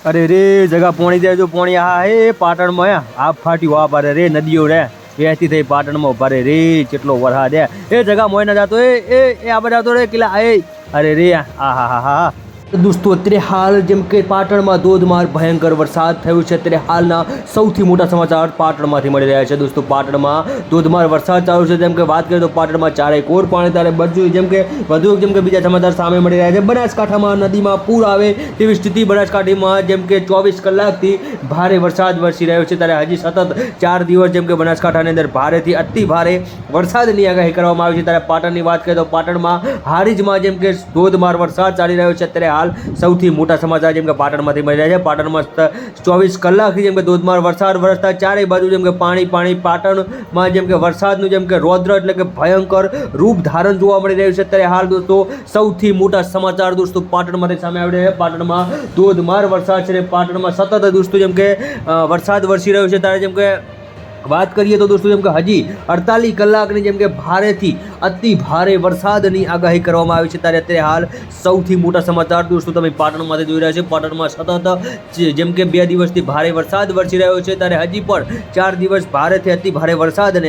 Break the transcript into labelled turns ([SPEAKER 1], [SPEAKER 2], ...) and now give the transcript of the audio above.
[SPEAKER 1] अरे रे जगह पोणी दे जो पोणी आ हे पाटण में आप फाटी वा पारे रे नदियों रे वहती थई पाटण में पारे रे चेटलो वरसाद है ए जगह मोय न जातो ए आ बजातो रे किला ए अरे रे आ हा हा हा दोस्तों અત્યારે હાल જેમ કે પાટણમાં ધોધમાર ભયંકર વરસાદ થયો છે ત્યારે હાલના સૌથી મોટા સમાચાર પાટણમાંથી મળી રહ્યા છે દોસ્તો પાટણમાં ધોધમાર વરસાદ ચાલુ છે જેમ કે વાત કરીએ તો પાટણમાં ચારેય કોર પાણી ત્યારે બધું જેમ કે બીજા સમાચાર સામે મળી રહ્યા છે બનાસકાંઠામાં નદીમાં પૂર આવે તેવી સ્થિતિ બનાસકાંઠામાં જેમ કે 24 કલાકથી ભારે વરસાદ વરસી રહ્યો છે ત્યારે હજી સતત 4 દિવસ જેમ કે બનાસકાંઠાની અંદર ભારેથી અતિ ભારે વરસાદની આગાહી કરવામાં આવી છે ત્યારે પાટણની વાત કરીએ તો પાટણમાં હારીજમાં જેમ કે ધોધમાર વરસાદ ચાલી રહ્યો છે ત્યારે हाल સૌથી મોટા સમાચાર જેમ કે પાટણમાંથી મળી રહ્યા છે પાટણમાં 24 કલાકથી જેમ કે ધોધમાર વરસાદ વરસતા ચારેય બાજુ જેમ કે પાણી પાટણમાં જેમ કે વરસાદનું જેમ કે રૌદ્ર એટલે કે ભયંકર રૂપ ધારણ જોવા મળી રહ્યું છે ત્યારે હાલ દોસ્તો સૌથી મોટા સમાચાર દોસ્તો પાટણમાંથી સામે આવી રહ્યા છે પાટણમાં ધોધમાર વરસાદ છે પાટણમાં સતત દોસ્તો જેમ કે વરસાદ વરસી રહ્યો છે ત્યારે જેમ કે વાત કરીએ તો દોસ્તો જેમ કે હજી 48 કલાકની જેમ કે ભારેથી અતિ ભારે વરસાદની આગાહી કરવામાં આવી છે ત્યારે અત્યારે હાલ સૌથી મોટા સમાચાર દોસ્તો તમે પાટણમાંથી જોઈ રહ્યા છો પાટણમાં સતત જેમ કે 2 દિવસથી ભારે વરસાદ વરસી રહ્યો છે ત્યારે હજી પણ 4 દિવસ ભારેથી અતિ ભારે વરસાદ અને